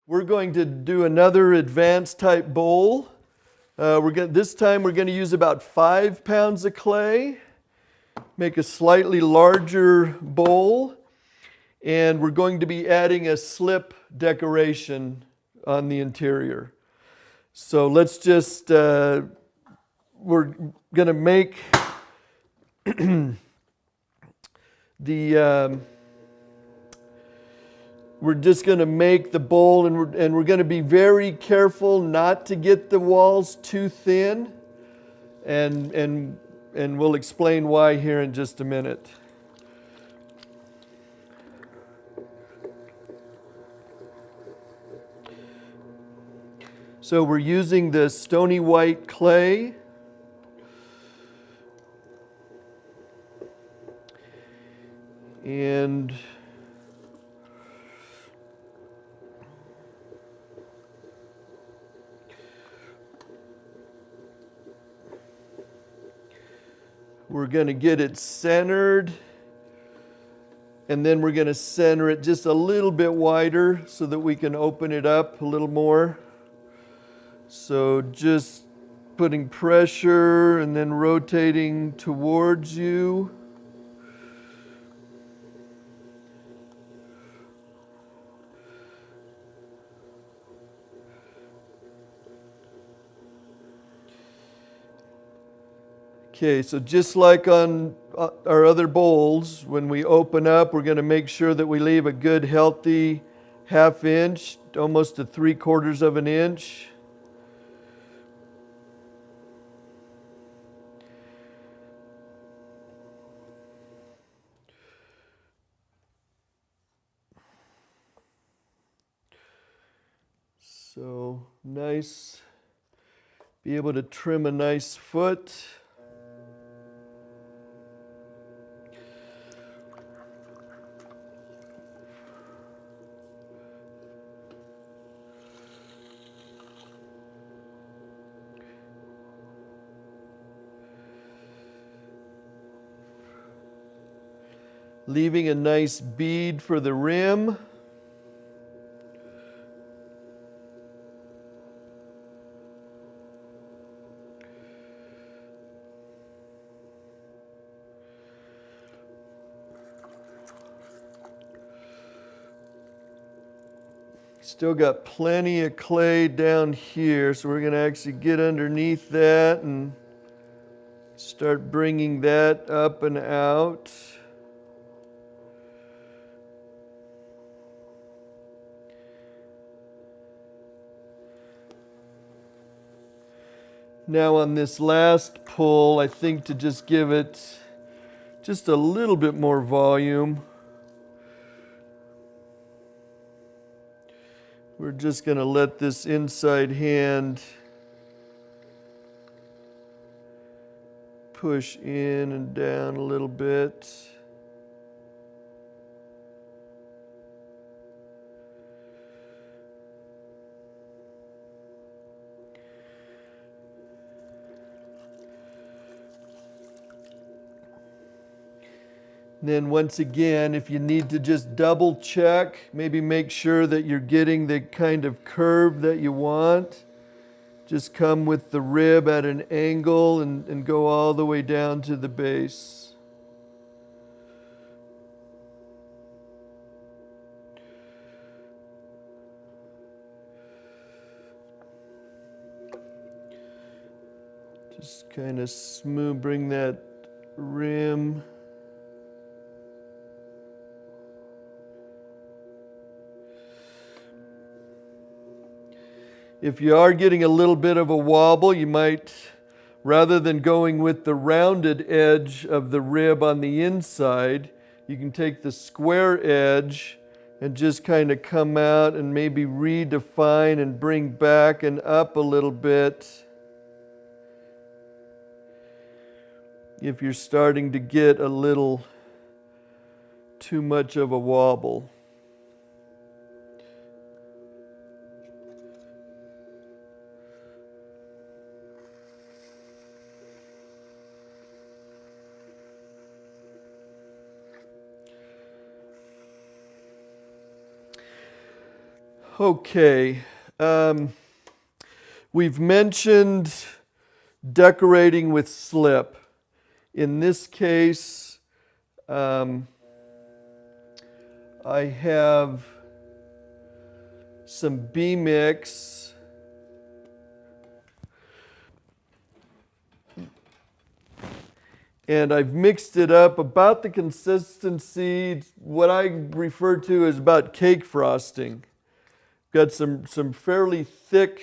We're going to do another advanced type bowl. This time we're going to use about 5 pounds of clay, make a slightly larger bowl, and we're going to be adding a slip decoration on the interior. So let's just, we're going to make we're just going to make the bowl, and we're going to be very careful not to get the walls too thin, and we'll explain why here in just a minute. So we're using the stony white clay. And we're going to get it centered, and then we're going to center it just a little bit wider so that we can open it up a little more. So just putting pressure and then rotating towards you. Okay, so just like on our other bowls, when we open up, we're going to make sure that we leave a good healthy 1/2 inch, almost to 3/4 of an inch. So nice, be able to trim a nice foot. Leaving a nice bead for the rim. Still got plenty of clay down here, so we're going to actually get underneath that and start bringing that up and out. Now on this last pull, I think to just give it just a little bit more volume, we're just going to let this inside hand push in and down a little bit. Then once again, if you need to just double check, maybe make sure that you're getting the kind of curve that you want, just come with the rib at an angle and go all the way down to the base. Just kind of smooth, bring that rim. If you are getting a little bit of a wobble, you might, rather than going with the rounded edge of the rib on the inside, you can take the square edge and just kind of come out and maybe redefine and bring back and up a little bit if you're starting to get a little too much of a wobble. Okay. We've mentioned decorating with slip. In this case, I have some B-mix. And I've mixed it up about the consistency, what I refer to as about cake frosting. Got some fairly thick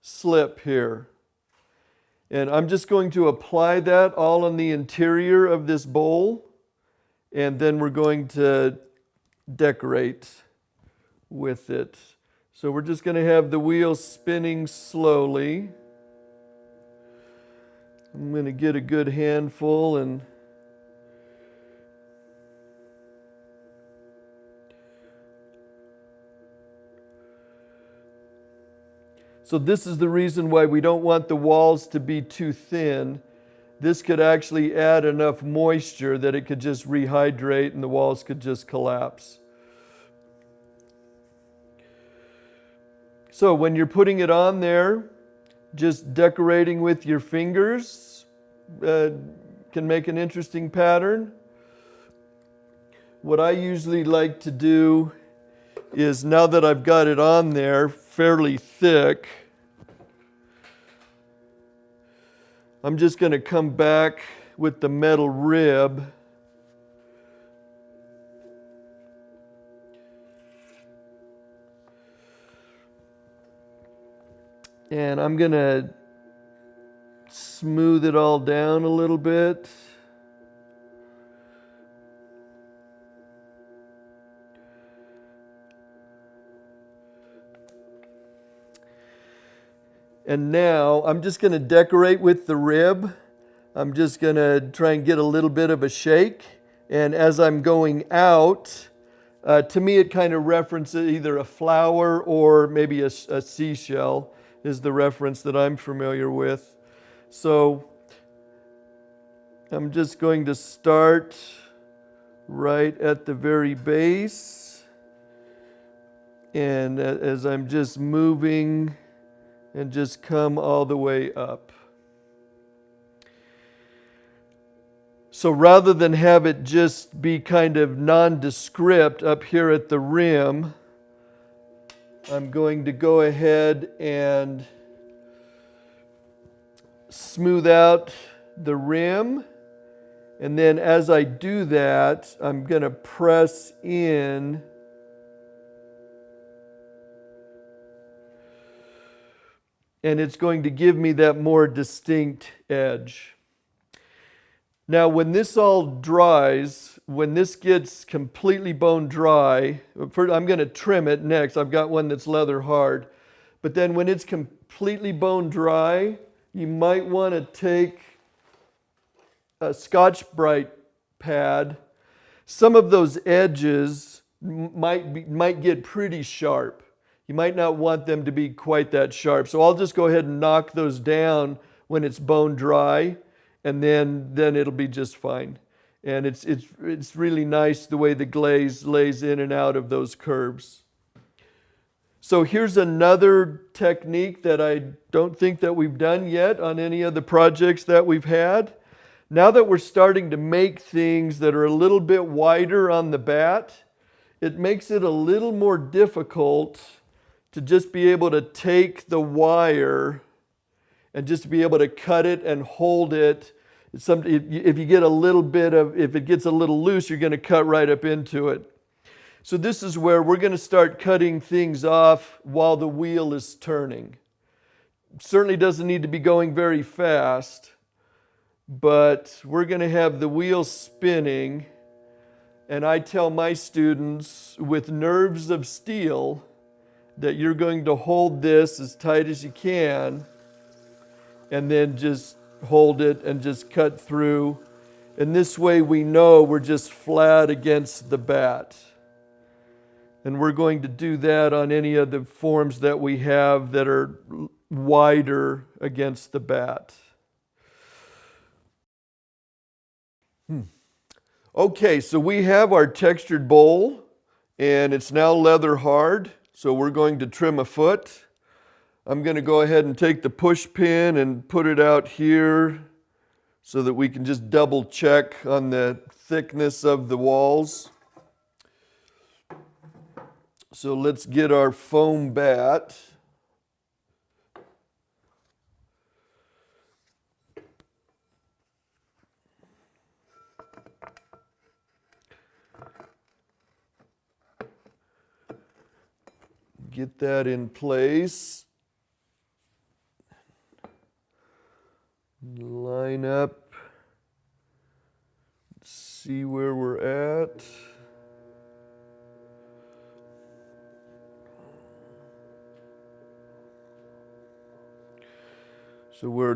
slip here. And I'm just going to apply that all on the interior of this bowl. And then we're going to decorate with it. So we're just going to have the wheel spinning slowly. I'm going to get a good handful and so this is the reason why we don't want the walls to be too thin. This could actually add enough moisture that it could just rehydrate and the walls could just collapse. So when you're putting it on there, just decorating with your fingers can make an interesting pattern. What I usually like to do is, now that I've got it on there fairly thick, I'm just going to come back with the metal rib and I'm going to smooth it all down a little bit. And now I'm just going to decorate with the rib. I'm just going to try and get a little bit of a shake. And as I'm going out, to me it kind of references either a flower or maybe a seashell is the reference that I'm familiar with. So I'm just going to start right at the very base. And as I'm just moving, and just come all the way up. So rather than have it just be kind of nondescript up here at the rim, I'm going to go ahead and smooth out the rim. And then as I do that, I'm going to press in and it's going to give me that more distinct edge. Now when this all dries, when this gets completely bone dry, I'm going to trim it next. I've got one that's leather hard. But then when it's completely bone dry, you might want to take a Scotch-Brite pad. Some of those edges might get pretty sharp. You might not want them to be quite that sharp. So I'll just go ahead and knock those down when it's bone dry, and then it'll be just fine. And it's really nice the way the glaze lays in and out of those curves. So here's another technique that I don't think that we've done yet on any of the projects that we've had. Now that we're starting to make things that are a little bit wider on the bat, it makes it a little more difficult to just be able to take the wire and just be able to cut it and hold it. If you get a little bit of, if it gets a little loose, you're going to cut right up into it. So this is where we're going to start cutting things off while the wheel is turning. Certainly doesn't need to be going very fast, but we're going to have the wheel spinning. And I tell my students with nerves of steel that you're going to hold this as tight as you can and then just hold it and just cut through. And this way we know we're just flat against the bat. And we're going to do that on any of the forms that we have that are wider against the bat. Okay, so we have our textured bowl, and it's now leather hard. So we're going to trim a foot. I'm going to go ahead and take the push pin and put it out here so that we can just double check on the thickness of the walls. So let's get our foam bat. Get that in place. Line up. See where we're at. So where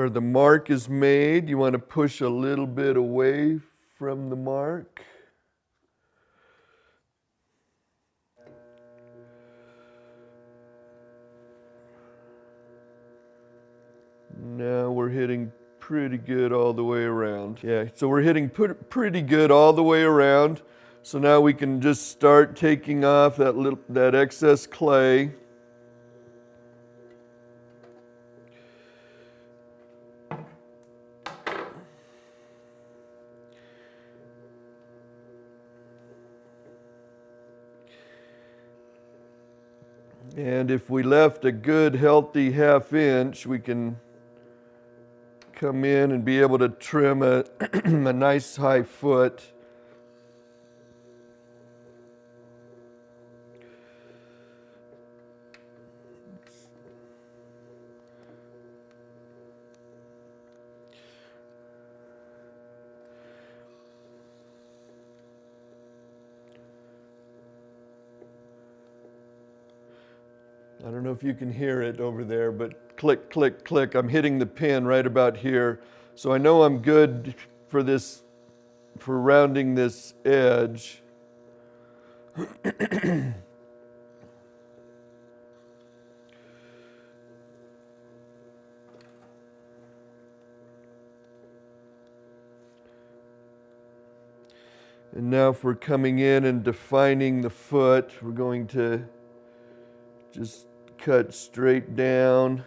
the mark is made, you want to push a little bit away from the mark. Now we're hitting pretty good all the way around. Yeah, so we're hitting pretty good all the way around. So now we can just start taking off that excess clay. And if we left a good healthy 1/2 inch, we can come in and be able to trim a nice high foot. I don't know if you can hear it over there, but click, click, click. I'm hitting the pin right about here. So I know I'm good for this, for rounding this edge. And now if we're coming in and defining the foot, we're going to just cut straight down.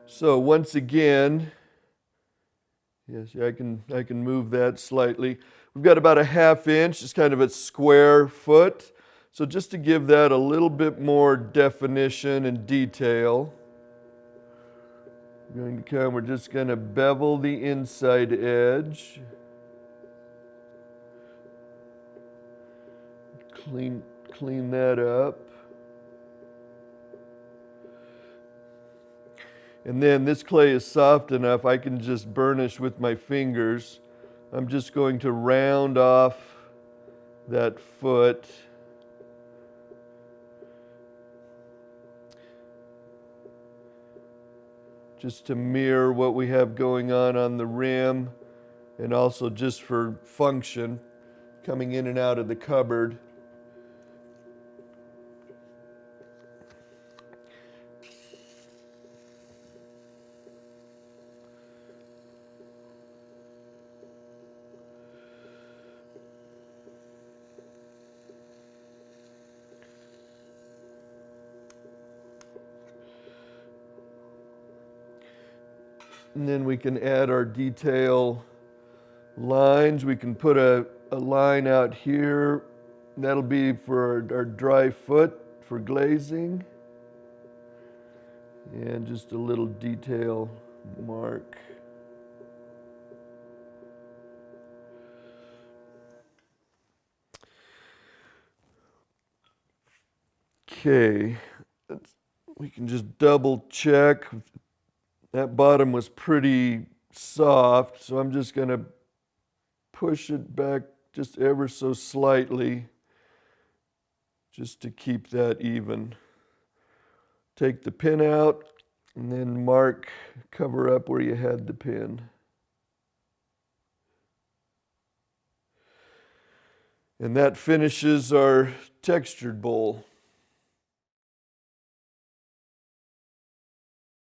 So once again, yes, I can move that slightly. We've got about a 1/2 inch, it's kind of a square foot. So just to give that a little bit more definition and detail, we're just going to bevel the inside edge. Clean that up. And then this clay is soft enough, I can just burnish with my fingers. I'm just going to round off that foot. Just to mirror what we have going on the rim, and also just for function, coming in and out of the cupboard. And then we can add our detail lines. We can put a line out here. That'll be for our dry foot for glazing. And just a little detail mark. Okay, we can just double check. That bottom was pretty soft, so I'm just going to push it back just ever so slightly just to keep that even. Take the pin out and then cover up where you had the pin. And that finishes our textured bowl.